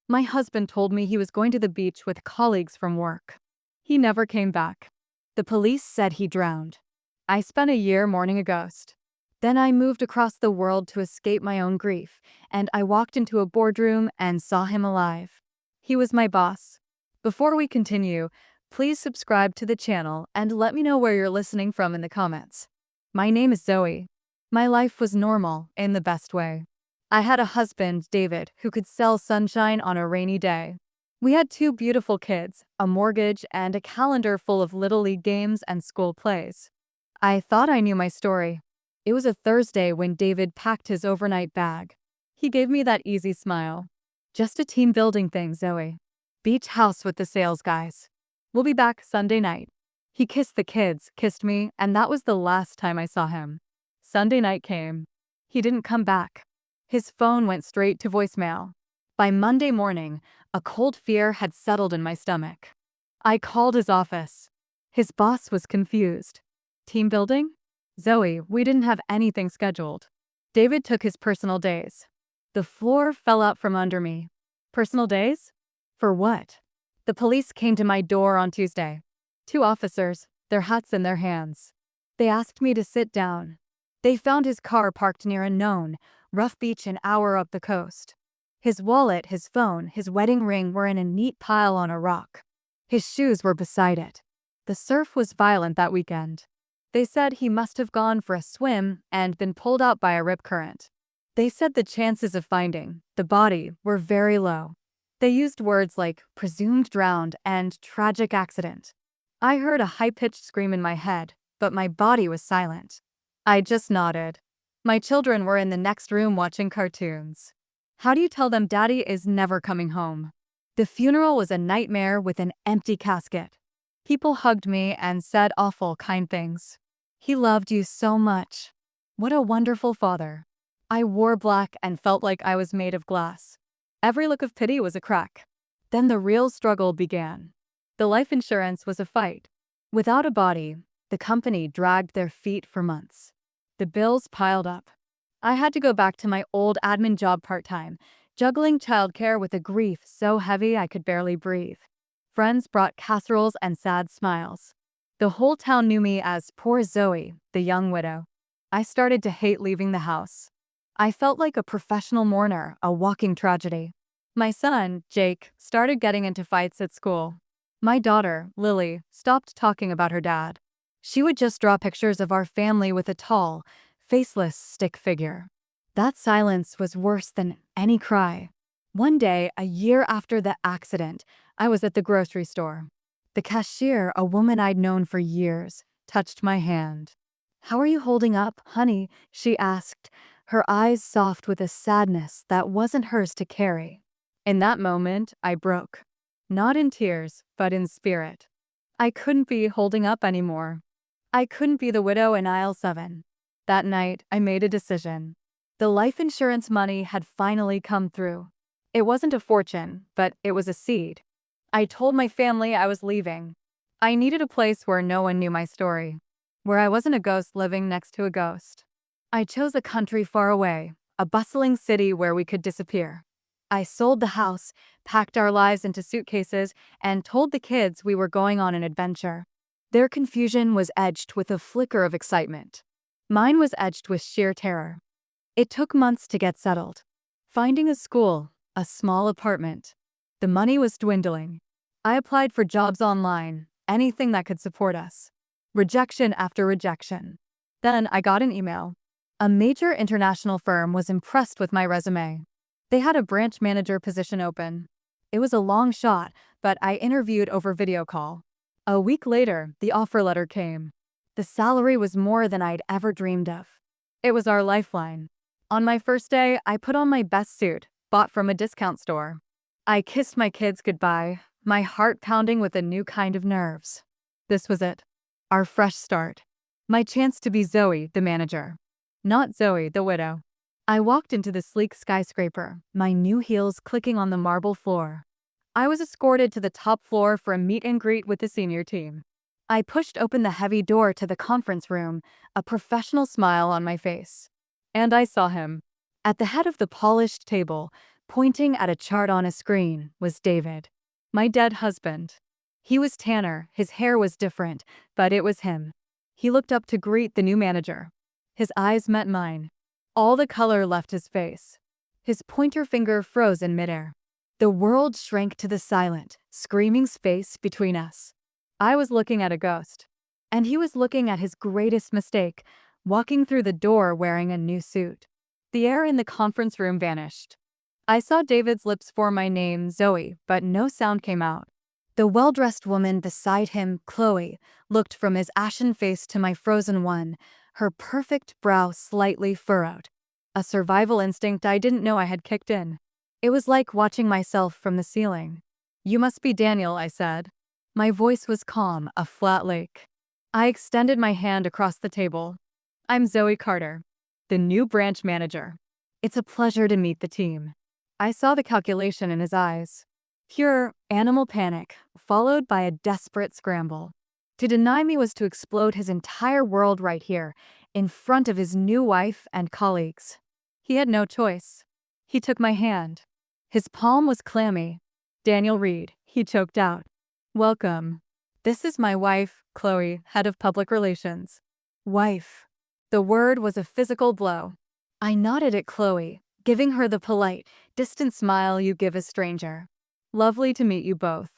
My husband told me he was going to the beach with colleagues from work. He never came back. The police said he drowned. I spent a year mourning a ghost. Then I moved across the world to escape my own grief, and I walked into a boardroom and saw him alive. He was my boss. Before we continue, please subscribe to the channel and let me know where you're listening from in the comments. My name is Zoe. My life was normal in the best way. I had a husband, David, who could sell sunshine on a rainy day. We had two beautiful kids, a mortgage, and a calendar full of Little League games and school plays. I thought I knew my story. It was a Thursday when David packed his overnight bag. He gave me that easy smile. Just a team building thing, Zoe. Beach house with the sales guys. We'll be back Sunday night. He kissed the kids, kissed me, and that was the last time I saw him. Sunday night came. He didn't come back. His phone went straight to voicemail. By Monday morning, a cold fear had settled in my stomach. I called his office. His boss was confused. Team building? Zoe, we didn't have anything scheduled. David took his personal days. The floor fell out from under me. Personal days? For what? The police came to my door on Tuesday. Two officers, their hats in their hands. They asked me to sit down. They found his car parked near a known, rough beach an hour up the coast. His wallet, his phone, his wedding ring were in a neat pile on a rock. His shoes were beside it. The surf was violent that weekend. They said he must have gone for a swim and been pulled out by a rip current. They said the chances of finding the body were very low. They used words like presumed drowned and tragic accident. I heard a high-pitched scream in my head, but my body was silent. I just nodded. My children were in the next room watching cartoons. How do you tell them Daddy is never coming home? The funeral was a nightmare with an empty casket. People hugged me and said awful, kind things. He loved you so much. What a wonderful father. I wore black and felt like I was made of glass. Every look of pity was a crack. Then the real struggle began. The life insurance was a fight. Without a body, the company dragged their feet for months. The bills piled up. I had to go back to my old admin job part-time, juggling childcare with a grief so heavy I could barely breathe. Friends brought casseroles and sad smiles. The whole town knew me as poor Zoe, the young widow. I started to hate leaving the house. I felt like a professional mourner, a walking tragedy. My son, Jake, started getting into fights at school. My daughter, Lily, stopped talking about her dad. She would just draw pictures of our family with a tall, faceless stick figure. That silence was worse than any cry. One day, a year after the accident, I was at the grocery store. The cashier, a woman I'd known for years, touched my hand. "How are you holding up, honey?" she asked, her eyes soft with a sadness that wasn't hers to carry. In that moment, I broke. Not in tears, but in spirit. I couldn't be holding up anymore. I couldn't be the widow in aisle 7. That night, I made a decision. The life insurance money had finally come through. It wasn't a fortune, but it was a seed. I told my family I was leaving. I needed a place where no one knew my story, where I wasn't a ghost living next to a ghost. I chose a country far away, a bustling city where we could disappear. I sold the house, packed our lives into suitcases, and told the kids we were going on an adventure. Their confusion was edged with a flicker of excitement. Mine was edged with sheer terror. It took months to get settled. Finding a school, a small apartment. The money was dwindling. I applied for jobs online, anything that could support us. Rejection after rejection. Then I got an email. A major international firm was impressed with my resume. They had a branch manager position open. It was a long shot, but I interviewed over video call. A week later, the offer letter came. The salary was more than I'd ever dreamed of. It was our lifeline. On my first day, I put on my best suit, bought from a discount store. I kissed my kids goodbye, my heart pounding with a new kind of nerves. This was it. Our fresh start. My chance to be Zoe, the manager. Not Zoe, the widow. I walked into the sleek skyscraper, my new heels clicking on the marble floor. I was escorted to the top floor for a meet and greet with the senior team. I pushed open the heavy door to the conference room, a professional smile on my face. And I saw him. At the head of the polished table, Pointing at a chart on a screen was David, my dead husband. He was tanner, his hair was different, but it was him. He looked up to greet the new manager. His eyes met mine. All the color left his face. His pointer finger froze in midair. The world shrank to the silent, screaming space between us. I was looking at a ghost. And he was looking at his greatest mistake, walking through the door wearing a new suit. The air in the conference room vanished. I saw David's lips form my name, Zoe, but no sound came out. The well-dressed woman beside him, Chloe, looked from his ashen face to my frozen one, her perfect brow slightly furrowed. A survival instinct I didn't know I had kicked in. It was like watching myself from the ceiling. "You must be Daniel," I said. My voice was calm, a flat lake. I extended my hand across the table. "I'm Zoe Carter, the new branch manager. It's a pleasure to meet the team." I saw the calculation in his eyes. Pure animal panic, followed by a desperate scramble. To deny me was to explode his entire world right here, in front of his new wife and colleagues. He had no choice. He took my hand. His palm was clammy. "Daniel Reed," he choked out. "Welcome. This is my wife, Chloe, head of public relations." Wife. The word was a physical blow. I nodded at Chloe, giving her the polite, distant smile you give a stranger. "Lovely to meet you both."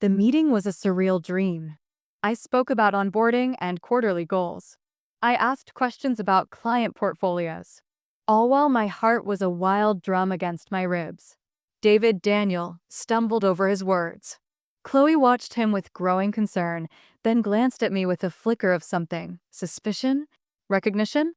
The meeting was a surreal dream. I spoke about onboarding and quarterly goals. I asked questions about client portfolios, all while my heart was a wild drum against my ribs. Daniel stumbled over his words. Chloe watched him with growing concern, then glanced at me with a flicker of something. Suspicion? Recognition?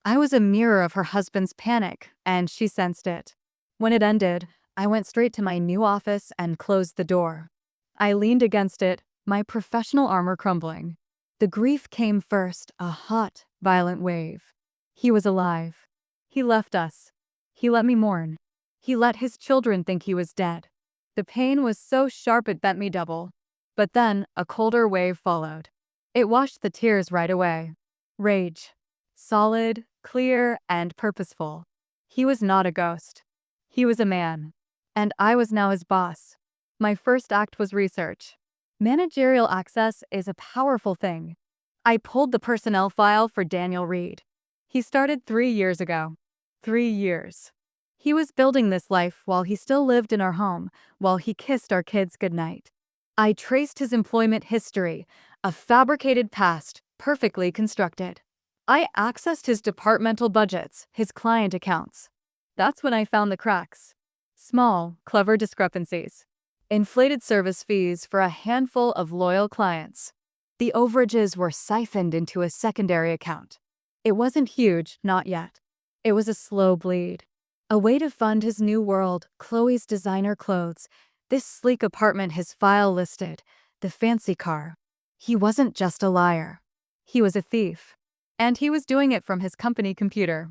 I was a mirror of her husband's panic, and she sensed it. When it ended, I went straight to my new office and closed the door. I leaned against it, my professional armor crumbling. The grief came first, a hot, violent wave. He was alive. He left us. He let me mourn. He let his children think he was dead. The pain was so sharp it bent me double. But then, a colder wave followed. It washed the tears right away. Rage. Solid, clear, and purposeful. He was not a ghost. He was a man. And I was now his boss. My first act was research. Managerial access is a powerful thing. I pulled the personnel file for Daniel Reed. He started 3 years ago. 3 years. He was building this life while he still lived in our home, while he kissed our kids goodnight. I traced his employment history, a fabricated past, perfectly constructed. I accessed his departmental budgets, his client accounts. That's when I found the cracks. Small, clever discrepancies. Inflated service fees for a handful of loyal clients. The overages were siphoned into a secondary account. It wasn't huge, not yet. It was a slow bleed. A way to fund his new world, Chloe's designer clothes, this sleek apartment his file listed, the fancy car. He wasn't just a liar. He was a thief. And he was doing it from his company computer.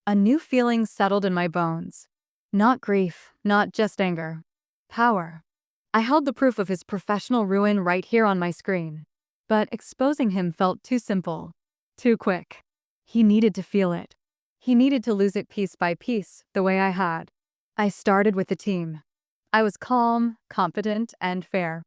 A new feeling settled in my bones. Not grief, not just anger. Power. I held the proof of his professional ruin right here on my screen. But exposing him felt too simple. Too quick. He needed to feel it. He needed to lose it piece by piece, the way I had. I started with the team. I was calm, competent, and fair.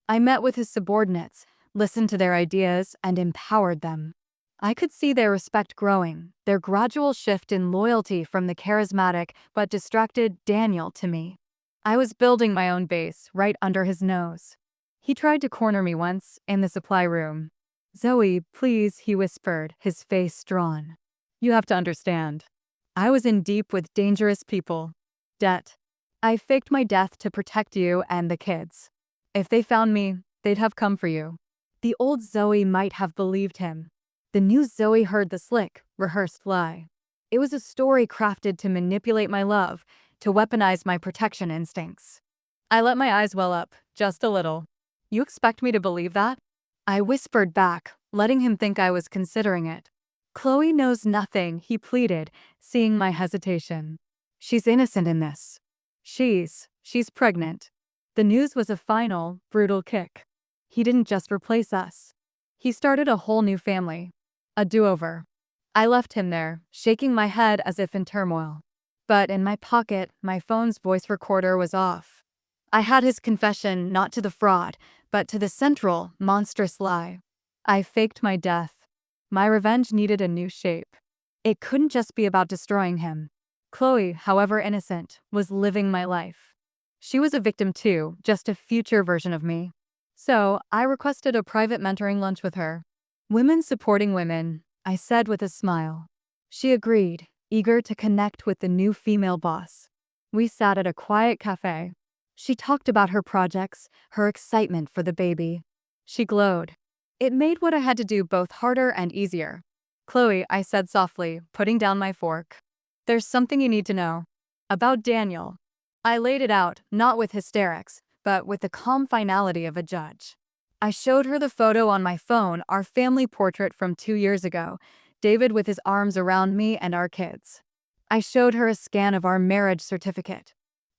I met with his subordinates, listened to their ideas, and empowered them. I could see their respect growing, their gradual shift in loyalty from the charismatic but distracted Daniel to me. I was building my own base right under his nose. He tried to corner me once in the supply room. "Zoe, please," he whispered, his face drawn. "You have to understand. I was in deep with dangerous people. Debt. I faked my death to protect you and the kids. If they found me, they'd have come for you." The old Zoe might have believed him. The new Zoe heard the slick, rehearsed lie. It was a story crafted to manipulate my love, to weaponize my protection instincts. I let my eyes well up, just a little. "You expect me to believe that?" I whispered back, letting him think I was considering it. "Chloe knows nothing," he pleaded, seeing my hesitation. "She's innocent in this. She's pregnant." The news was a final, brutal kick. He didn't just replace us. He started a whole new family. A do-over. I left him there, shaking my head as if in turmoil. But in my pocket, my phone's voice recorder was off. I had his confession not to the fraud, but to the central, monstrous lie. I faked my death. My revenge needed a new shape. It couldn't just be about destroying him. Chloe, however innocent, was living my life. She was a victim too, just a future version of me. So, I requested a private mentoring lunch with her. Women supporting women, I said with a smile. She agreed, eager to connect with the new female boss. We sat at a quiet cafe. She talked about her projects, her excitement for the baby. She glowed. It made what I had to do both harder and easier. Chloe, I said softly, putting down my fork. There's something you need to know. About Daniel. I laid it out, not with hysterics, but with the calm finality of a judge. I showed her the photo on my phone, our family portrait from 2 years ago, David with his arms around me and our kids. I showed her a scan of our marriage certificate.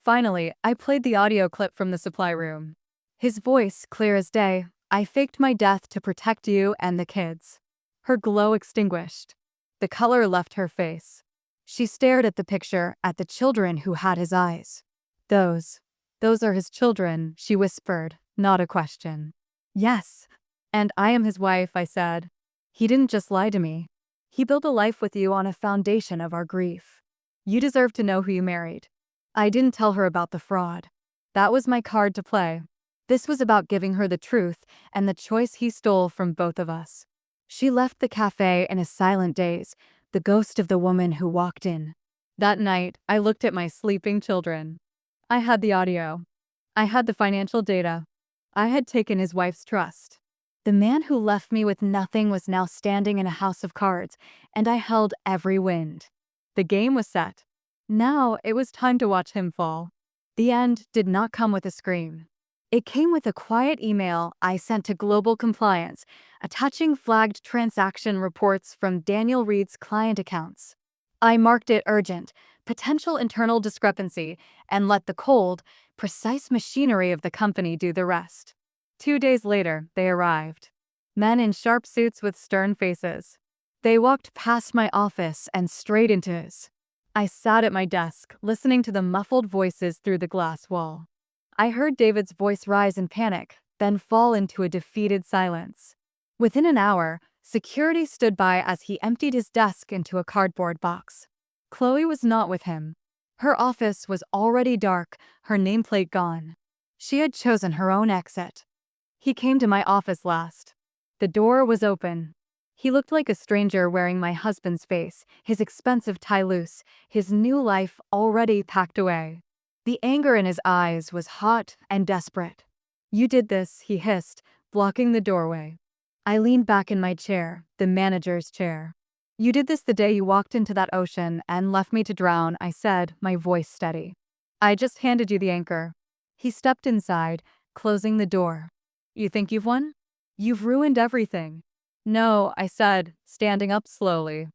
Finally, I played the audio clip from the supply room. His voice, clear as day. I faked my death to protect you and the kids. Her glow extinguished. The color left her face. She stared at the picture, at the children who had his eyes. Those are his children, she whispered, not a question. Yes. And I am his wife, I said. He didn't just lie to me. He built a life with you on a foundation of our grief. You deserve to know who you married. I didn't tell her about the fraud. That was my card to play. This was about giving her the truth and the choice he stole from both of us. She left the cafe in a silent daze, the ghost of the woman who walked in. That night, I looked at my sleeping children. I had the audio. I had the financial data. I had taken his wife's trust. The man who left me with nothing was now standing in a house of cards, and I held every wind. The game was set. Now it was time to watch him fall. The end did not come with a scream. It came with a quiet email I sent to Global Compliance, attaching flagged transaction reports from Daniel Reed's client accounts. I marked it urgent, potential internal discrepancy, and let the cold, precise machinery of the company do the rest. 2 days later, they arrived. Men in sharp suits with stern faces. They walked past my office and straight into his. I sat at my desk, listening to the muffled voices through the glass wall. I heard David's voice rise in panic, then fall into a defeated silence. Within an hour, security stood by as he emptied his desk into a cardboard box. Chloe was not with him. Her office was already dark, her nameplate gone. She had chosen her own exit. He came to my office last. The door was open. He looked like a stranger wearing my husband's face, his expensive tie loose, his new life already packed away. The anger in his eyes was hot and desperate. You did this, he hissed, blocking the doorway. I leaned back in my chair, the manager's chair. You did this the day you walked into that ocean and left me to drown, I said, my voice steady. I just handed you the anchor. He stepped inside, closing the door. You think you've won? You've ruined everything. No, I said, standing up slowly.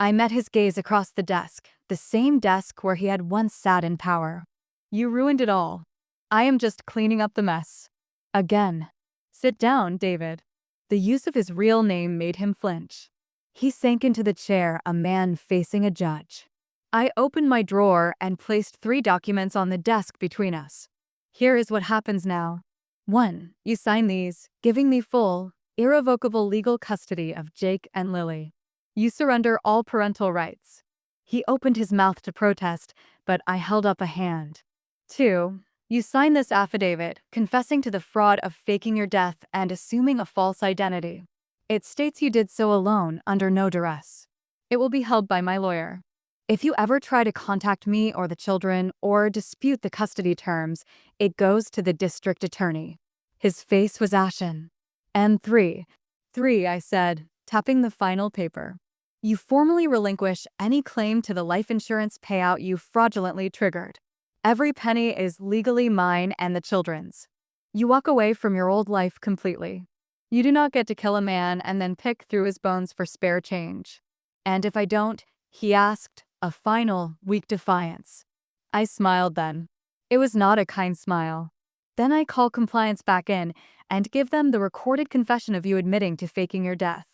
I met his gaze across the desk, the same desk where he had once sat in power. You ruined it all. I am just cleaning up the mess. Again. Sit down, David. The use of his real name made him flinch. He sank into the chair, a man facing a judge. I opened my drawer and placed 3 documents on the desk between us. Here is what happens now. 1. You sign these, giving me full, irrevocable legal custody of Jake and Lily. You surrender all parental rights. He opened his mouth to protest, but I held up a hand. 2. You sign this affidavit, confessing to the fraud of faking your death and assuming a false identity. It states you did so alone, under no duress. It will be held by my lawyer. If you ever try to contact me or the children or dispute the custody terms, it goes to the district attorney. His face was ashen. And 3, I said, tapping the final paper. You formally relinquish any claim to the life insurance payout you fraudulently triggered. Every penny is legally mine and the children's. You walk away from your old life completely. You do not get to kill a man and then pick through his bones for spare change. And if I don't, he asked, a final, weak defiance. I smiled then. It was not a kind smile. Then I call compliance back in and give them the recorded confession of you admitting to faking your death.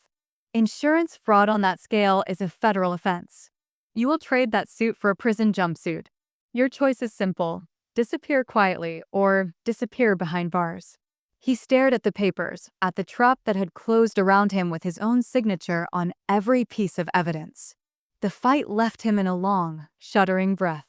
Insurance fraud on that scale is a federal offense. You will trade that suit for a prison jumpsuit. Your choice is simple: disappear quietly or disappear behind bars. He stared at the papers, at the trap that had closed around him with his own signature on every piece of evidence. The fight left him in a long, shuddering breath.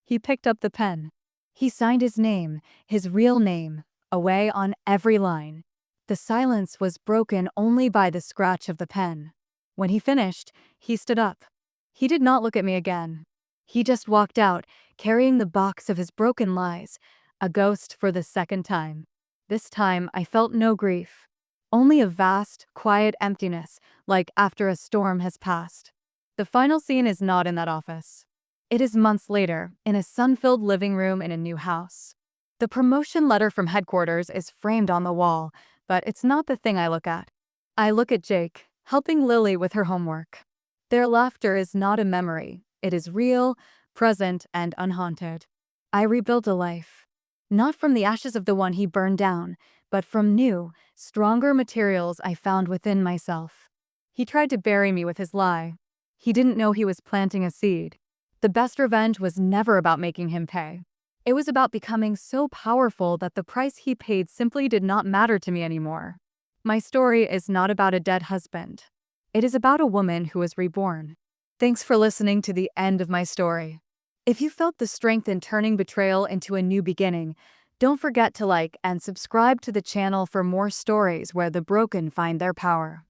He picked up the pen. He signed his name, his real name, away on every line. The silence was broken only by the scratch of the pen. When he finished, he stood up. He did not look at me again. He just walked out, carrying the box of his broken lies, a ghost for the second time. This time, I felt no grief. Only a vast, quiet emptiness, like after a storm has passed. The final scene is not in that office. It is months later, in a sun-filled living room in a new house. The promotion letter from headquarters is framed on the wall, but it's not the thing I look at. I look at Jake, helping Lily with her homework. Their laughter is not a memory. It is real, present, and unhaunted. I rebuilt a life. Not from the ashes of the one he burned down, but from new, stronger materials I found within myself. He tried to bury me with his lie. He didn't know he was planting a seed. The best revenge was never about making him pay. It was about becoming so powerful that the price he paid simply did not matter to me anymore. My story is not about a dead husband. It is about a woman who was reborn. Thanks for listening to the end of my story. If you felt the strength in turning betrayal into a new beginning, don't forget to like and subscribe to the channel for more stories where the broken find their power.